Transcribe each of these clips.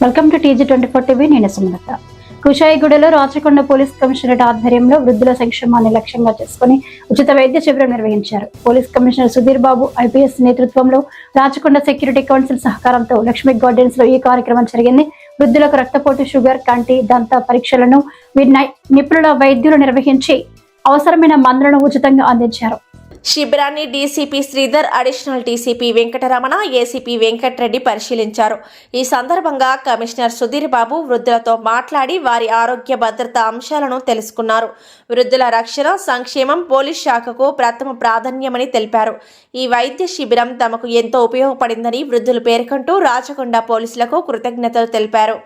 Welcome to TG24 TV. నేను Sumalatha. కుషాయిగూడలో Rachakonda police commissionerate ఆధ్వర్యంలో వృద్ధుల సంక్షేమాన్ని లక్ష్యంగా చేసుకుని ఉచిత వైద్య శిబిరం నిర్వహించారు. Police commissioner Sudheer Babu IPS నేతృత్వంలో రాచకొండ సెక్యూరిటీ కౌన్సిల్ సహకారంతో లక్ష్మీ గార్డెన్స్ లో ఈ కార్యక్రమం జరిగింది. వృద్ధులకు రక్తపోటు, షుగర్, కంటి, దంత పరీక్షలను నిపుణుల వైద్యులు నిర్వహించి అవసరమైన మందులను ఉచితంగా అందించారు. శిబిరాన్ని DCP Sridhar, additional DCP Venkataramana, ACP Venkatareddy పరిశీలించారు. ఈ సందర్భంగా కమిషనర్ సుధీర్ బాబు వృద్ధులతో మాట్లాడి వారి ఆరోగ్య భద్రత అంశాలను తెలుసుకున్నారు. వృద్ధుల రక్షణ, సంక్షేమం పోలీస్ శాఖకు ప్రథమ ప్రాధాన్యమని తెలిపారు. ఈ వైద్య శిబిరం తమకు ఎంతో ఉపయోగపడిందని వృద్ధులు పేర్కొంటూ రాచకొండ పోలీసులకు కృతజ్ఞతలు తెలిపారు.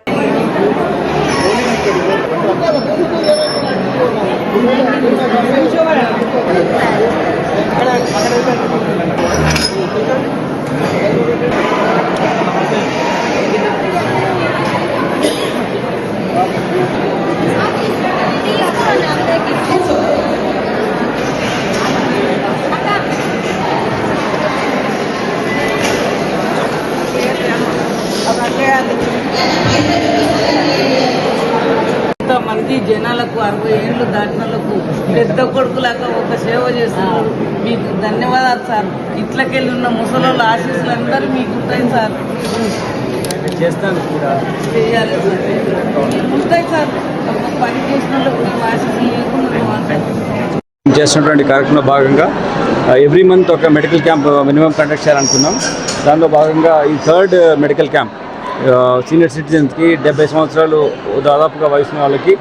మంది జనాలకు 60 ఏళ్ళు దాటినలకు పెద్ద కొడుకులాగా ఒక సేవ చేస్తున్నారు. మీకు ధన్యవాదాలు సార్. ఇట్లకెళ్ళి ఉన్న ముసలోళ్ళ ఆశీస్సులు అందరూ మీకు ఉంటాయి సార్. చేస్తాను కూడా చేయాలి సార్. ఉంటాయి సార్. పని చేసిన వాళ్ళకు ఆశీస్సులు లేకుండా చేస్తున్నటువంటి కార్యక్రమంలో భాగంగా ఎవ్రీ మంత్ ఒక మెడికల్ క్యాంప్ మినిమం కండక్ట్ చేయాలనుకున్నాం. దానిలో భాగంగా ఈ 3rd మెడికల్ క్యాంప్ సీనియర్ సిటిజన్స్కి 70 సంవత్సరాలు దాదాపుగా వయసున్న వాళ్ళకి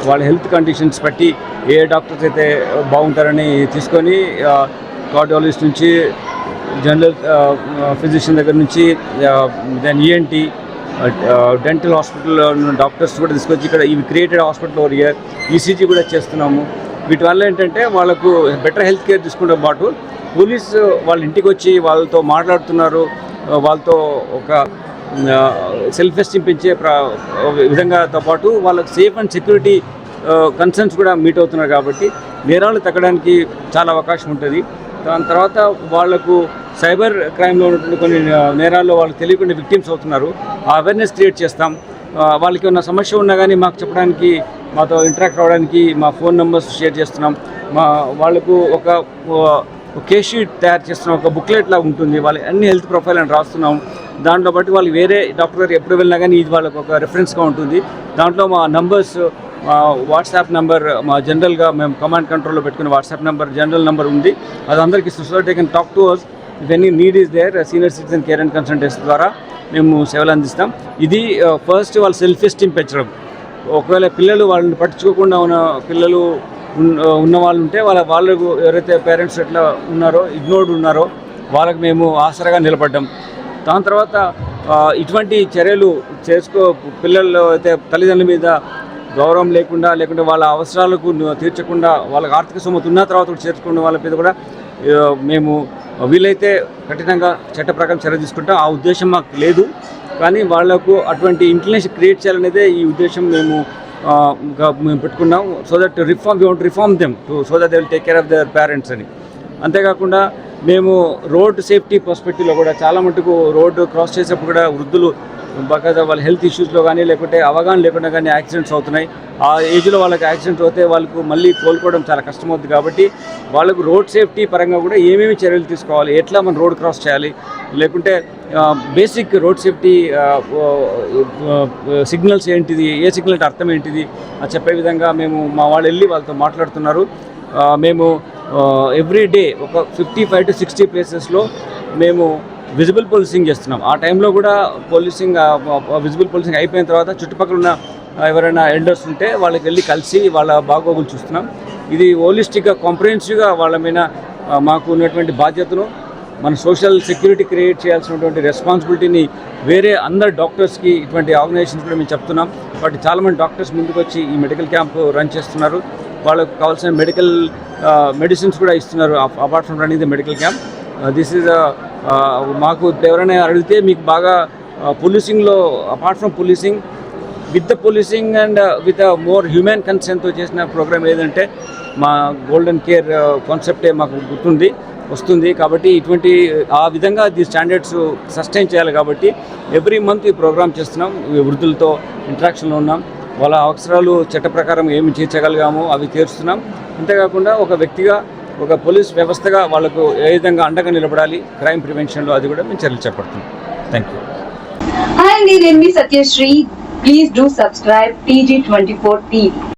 వాళ్ళ హెల్త్ కండిషన్స్ బట్టి ఏ డాక్టర్స్ అయితే బాగుంటారని తీసుకొని కార్డియాలజిస్ట్ నుంచి జనరల్ ఫిజిషియన్ దగ్గర నుంచి then ENT dental hospital doctors కూడా తీసుకొచ్చి ఇక్కడ ఇవి created hospital over year ECG కూడా చేస్తున్నాము. వీటి వల్ల ఏంటంటే వాళ్ళకు బెటర్ హెల్త్ కేర్ తీసుకుంటే పాటు పోలీస్ వాళ్ళ ఇంటికి వచ్చి వాళ్ళతో మాట్లాడుతున్నారు. వాళ్ళతో ఒక సెల్ఫ్ ఎస్టీమ్ పెంచే విధంగాతో పాటు వాళ్ళకి సేఫ్ అండ్ సెక్యూరిటీ కన్సర్న్స్ కూడా మీట్ అవుతున్నారు. కాబట్టి నేరాలు తగ్గడానికి చాలా అవకాశం ఉంటుంది. దాని తర్వాత వాళ్లకు సైబర్ క్రైమ్లో ఉన్నటువంటి కొన్ని నేరాల్లో వాళ్ళకి తెలియకుండా విక్టిమ్స్ అవుతున్నారు. ఆ అవేర్నెస్ క్రియేట్ చేస్తాం. వాళ్ళకి ఉన్న సమస్య ఉన్నా కానీ మాకు చెప్పడానికి, మాతో ఇంటరాక్ట్ అవ్వడానికి మా ఫోన్ నెంబర్స్ షేర్ చేస్తున్నాం. వాళ్ళకు ఒక కేస్ షీట్ తయారు చేస్తున్నాం. ఒక బుక్లెట్ లాగా ఉంటుంది. వాళ్ళ అన్ని హెల్త్ ప్రొఫైల్ అని రాస్తున్నాం. దాంట్లో బట్టి వాళ్ళు వేరే డాక్టర్ దగ్గర ఎప్పుడు వెళ్ళినా కానీ ఇది వాళ్ళకు ఒక రెఫరెన్స్గా ఉంటుంది. దాంట్లో మా నంబర్స్, వాట్సాప్ నెంబర్, మా జనరల్గా మేము కమాండ్ కంట్రోల్లో పెట్టుకునే వాట్సాప్ నెంబర్, జనరల్ నెంబర్ ఉంది. అది అందరికీ so they can talk to us if any need is there. Senior citizen care and consultancy ద్వారా మేము సేవలు అందిస్తాం. ఇది ఫస్ట్ వాళ్ళ సెల్ఫ్ ఎస్టీమ్ పెంచడం. ఒకవేళ పిల్లలు వాళ్ళని పట్టించుకోకుండా ఉన్న పిల్లలు ఉన్న వాళ్ళు ఉంటే వాళ్ళకు ఎవరైతే పేరెంట్స్ ఎట్లా ఉన్నారో, ఇగ్నోర్డ్ ఉన్నారో వాళ్ళకి మేము ఆసరాగా నిలబడ్డాం. దాని తర్వాత ఇటువంటి చర్యలు పిల్లలు అయితే తల్లిదండ్రుల మీద గౌరవం లేకుంటే వాళ్ళ అవసరాలకు తీర్చకుండా వాళ్ళకి ఆర్థిక సొమ్ము ఉన్న తర్వాత చేర్చుకున్న వాళ్ళ మీద కూడా మేము వీలైతే కఠినంగా చట్ట ప్రకారం చర్య తీసుకుంటాం. ఆ ఉద్దేశం మాకు లేదు. కానీ వాళ్లకు అటువంటి ఇంక్లినేషన్ క్రియేట్ చేయాలనేదే ఈ ఉద్దేశం మేము పెట్టుకున్నాం. So that we want reform them so that they will take care of their parents అని. అంతేకాకుండా మేము రోడ్ సేఫ్టీ పర్స్పెక్టివ్లో కూడా చాలా మటుకు రోడ్డు క్రాస్ చేసేప్పుడు కూడా వృద్ధులు బాగా వాళ్ళ హెల్త్ ఇష్యూస్లో కానీ లేకుంటే అవగాహన లేకుండా కానీ యాక్సిడెంట్స్ అవుతున్నాయి. ఆ ఏజ్లో వాళ్ళకి యాక్సిడెంట్స్ అవుతే వాళ్ళకు మళ్ళీ కోలుకోవడం చాలా కష్టమవుతుంది. కాబట్టి వాళ్ళకు రోడ్ సేఫ్టీ పరంగా కూడా ఏమేమి చర్యలు తీసుకోవాలి, ఎట్లా మనం రోడ్ క్రాస్ చేయాలి, లేకుంటే బేసిక్ రోడ్ సేఫ్టీ సిగ్నల్స్ ఏంటిది, ఏ సిగ్నల్ అర్థం ఏంటిది అని చెప్పే విధంగా మేము మా వాళ్ళు వెళ్ళి వాళ్ళతో మాట్లాడుతున్నారు. మేము ఎవ్రీ డే ఒక 55 to 60 ప్లేసెస్లో మేము విజిబుల్ పోలీసింగ్ చేస్తున్నాం. ఆ టైంలో కూడా విజిబుల్ పోలీసింగ్ అయిపోయిన తర్వాత చుట్టుపక్కల ఉన్న ఎవరైనా ఎల్డర్స్ ఉంటే వాళ్ళకి వెళ్ళి కలిసి వాళ్ళ బాగోగులు చూస్తున్నాం. ఇది హోలిస్టిక్గా కాంప్రహెన్సివ్గా వాళ్ళ మీద మాకు ఉన్నటువంటి బాధ్యతను, మన సోషల్ సెక్యూరిటీ క్రియేట్ చేయాల్సినటువంటి రెస్పాన్సిబిలిటీని వేరే అందరు డాక్టర్స్కి, ఇటువంటి ఆర్గనైజేషన్స్ కూడా మేము చెప్తున్నాం. కాబట్టి చాలామంది డాక్టర్స్ ముందుకు వచ్చి ఈ మెడికల్ క్యాంప్ రన్ చేస్తున్నారు. వాళ్ళకు కావాల్సిన మెడిసిన్స్ కూడా ఇస్తున్నారు. Apart from running the medical camp, this is మాకు ఎవరైనా అడిగితే మీకు బాగా పోలీసింగ్లో apart from policing, with the policing and with more human కన్సర్న్తో చేసిన ప్రోగ్రామ్ ఏదంటే మా గోల్డెన్ కేర్ కాన్సెప్టే మాకు గుర్తుంది. వస్తుంది. కాబట్టి ఇటువంటి ఆ విధంగా ఈ స్టాండర్డ్స్ సస్టైన్ చేయాలి. కాబట్టి ఎవ్రీ మంత్ ఈ ప్రోగ్రామ్ చేస్తున్నాం. వృద్ధులతో ఇంటరాక్షన్లో ఉన్నాం. వాళ్ళ అవసరాలు చట్ట ప్రకారం ఏమి తీర్చగలిగామో అవి తీరుస్తున్నాం. అంతేకాకుండా ఒక వ్యక్తిగా, ఒక పోలీస్ వ్యవస్థగా వాళ్ళకు ఏ విధంగా అండగా నిలబడాలి క్రైమ్ ప్రివెన్షన్లో, అది కూడా మేము చర్యలు చేపడుతున్నాం. Thank you. Hi, నేను మీ Satyasri. Please do subscribe TG24 TV.